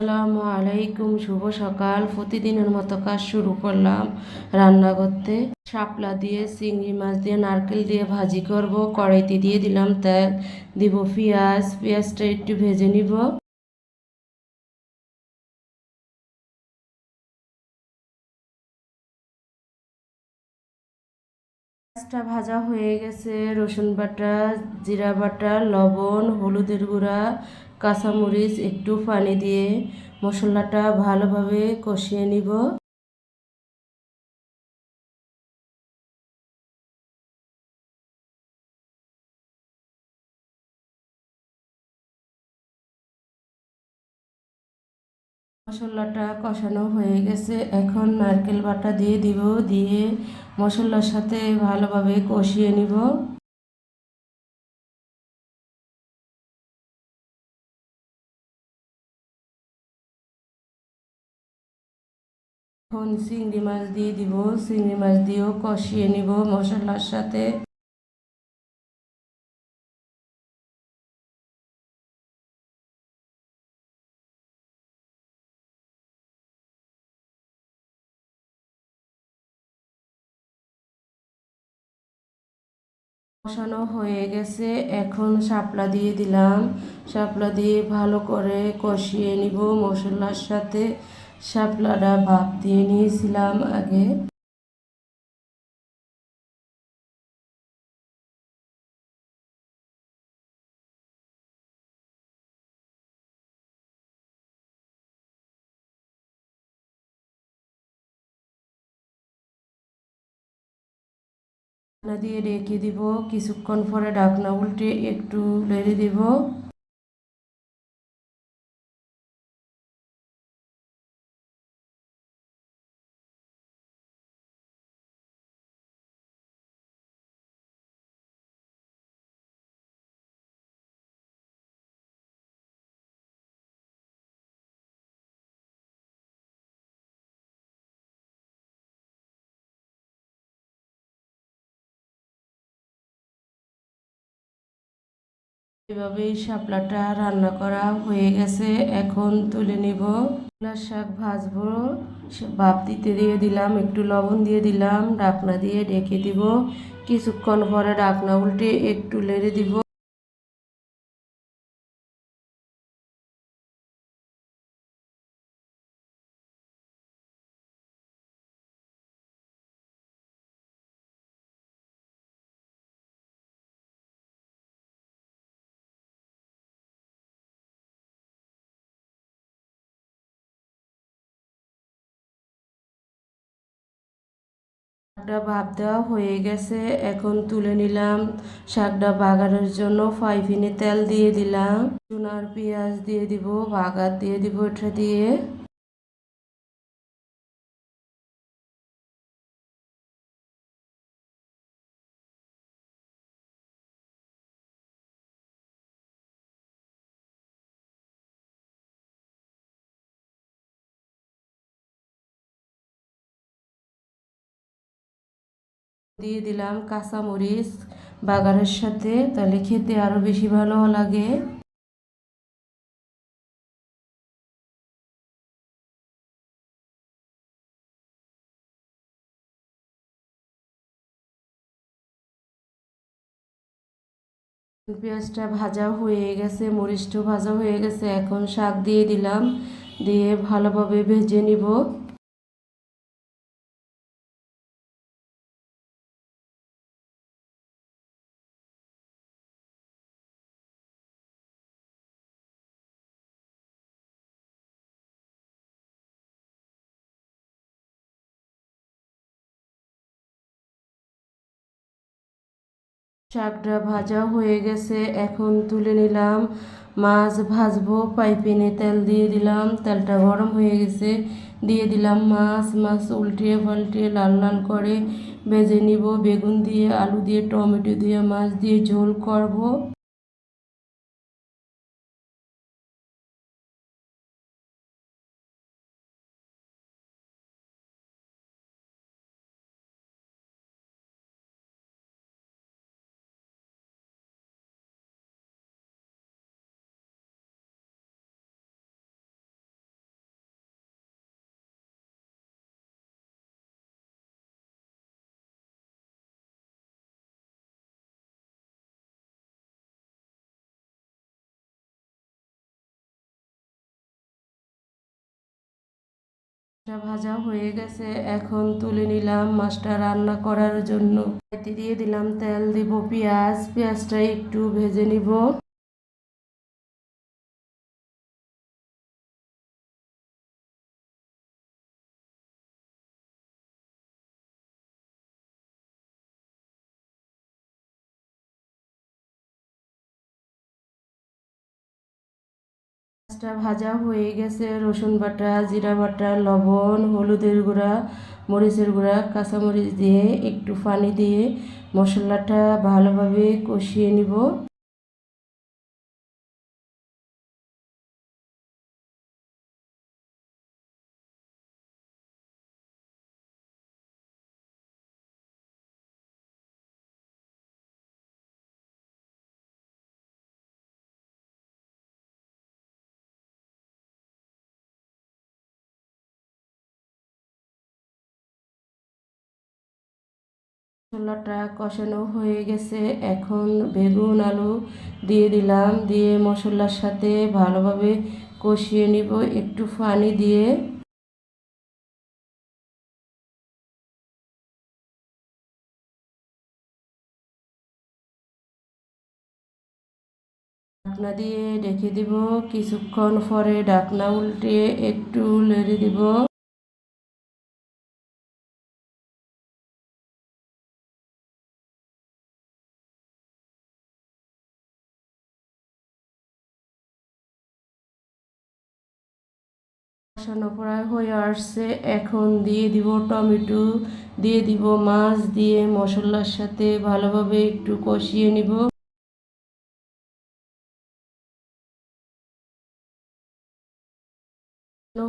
আসসালামু আলাইকুম, শুভ সকাল। প্রতিদিনের মতো কাজ শুরু করলাম রান্না করতে। শাপলা দিয়ে, চিংড়ি মাছ দিয়ে, নারকেল দিয়ে ভাজি করব। কড়াইতে দিয়ে দিলাম তেল, দিব পেঁয়াজটা একটু ভেজে নিব। পেঁয়াজটা ভাজা হয়ে গেছে। রসুন বাটা, জিরা বাটা, লবণ, হলুদের গুঁড়া, কাঁচামরিচ, একটু পানি দিয়ে মশলাটা ভালোভাবে কষিয়ে নিব। মশলাটা কষানো হয়ে গেছে, এখন নারকেল বাটা দিয়ে দিব। দিয়ে মশলার সাথে ভালোভাবে কষিয়ে নিব। এখন চিংড়ি মাছ দিয়ে দিব। চিংড়ি মাছ দিয়েও কষিয়ে নিব মশলার সাথে। কষানো হয়ে গেছে, এখন শাপলা দিয়ে দিলাম। শাপলা দিয়ে ভালো করে কষিয়ে নিব মশলার সাথে। শাপলাটা ভাপ দিয়ে নিয়েছিলাম আগে। ঢাকনা দিয়ে রেখে দিব। কিছুক্ষণ পরে ঢাকনা উল্টে একটু নেড়ে দিব। এভাবেই শাপলাটা রান্না করা হয়ে গেছে, এখন তুলে নিব। মূলার শাক ভাজবো। ভাপ দিতে দিয়ে দিলাম, একটু লবণ দিয়ে দিলাম, ঢাকনা দিয়ে ঢেকে দিব। কিছুক্ষণ পরে ঢাকনা উল্টে একটু নেড়ে দিব। শাকটা ভাপ দেওয়া হয়ে গেছে, এখন তুলে নিলাম। শাকটা বাগারের জন্য ফ্রাই প্যানে তেল দিয়ে দিলাম। রসুন আর পেঁয়াজ দিয়ে দিব, বাগার দিয়ে দিব। এটা দিয়ে দিয়ে দিলাম কাঁচামরিচ বাগারের সাথে, তাহলে খেতে আরো বেশি ভালো লাগে। পেঁয়াজটা ভাজা হয়ে গেছে, মরিচটাও ভাজা হয়ে গেছে, এখন শাক দিয়ে দিলাম। দিয়ে ভালোভাবে ভেজে নিব। শাকটা ভাজা হয়ে গেছে, এখন তুলে নিলাম। মাছ ভাজবো, ফ্রাই প্যানে তেল দিয়ে দিলাম। তেলটা গরম হয়ে গেছে, দিয়ে দিলাম মাছ। মাছ উল্টিয়ে পাল্টিয়ে লাল লাল করে ভেজে নিব। বেগুন দিয়ে, আলু দিয়ে, টমেটো দিয়ে, মাছ দিয়ে ঝোল করব। মাছটা ভাজা হয়ে গেছে, এখন তুলে নিলাম মাছটা রান্না করার জন্য। এতে দিয়ে দিলাম তেল, দিব পেঁয়াজ, পেঁয়াজটা একটু ভেজে নিব। মাছটা ভাজা হয়ে গেছে, রসুন বাটা, জিরা বাটা, লবণ, হলুদের গুঁড়া, মরিচের গুঁড়া, কাঁচামরিচ দিয়ে একটু পানি দিয়ে মশলাটা ভালোভাবে কষিয়ে নিব। মশলাটা কষানো হয়ে গেছে, এখন বেগুন আলু দিয়ে দিলাম, দিয়ে মশলার সাথে ভালোভাবে কষিয়ে নিব একটু পানি দিয়ে। ঢাকনা দিয়ে রেখে দিব, কিছুক্ষণ পরে ঢাকনা উল্টে একটু নেড়ে দিব। কষানো প্রায় হয়ে আসছে, এখন দিয়ে দিব টমেটো, দিয়ে দিব মাছ, দিয়ে মশলার সাথে ভালোভাবে একটু কষিয়ে নিব।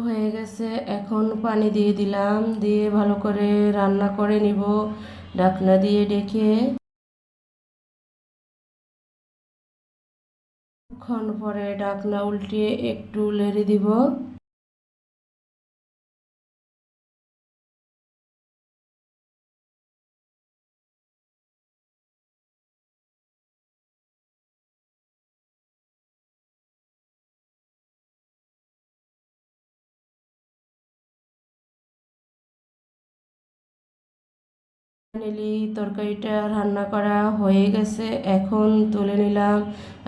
হয়ে গেছে, এখন পানি দিয়ে দিলাম, দিয়ে ভালো করে রান্না করে নিব ঢাকনা দিয়ে ঢেকে। ক্ষণ পরে ঢাকনা উল্টিয়ে একটু নেড়ে দিব। ফাইনালি তরকারিটা রান্না করা হয়ে গেছে, এখন তুলে নিলাম।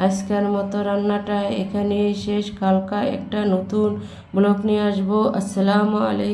আজকের মতো রান্নাটা এখানেই শেষ, কালকা একটা নতুন ব্লগ নিয়ে আসবো। আসসালামু আলাইকুম।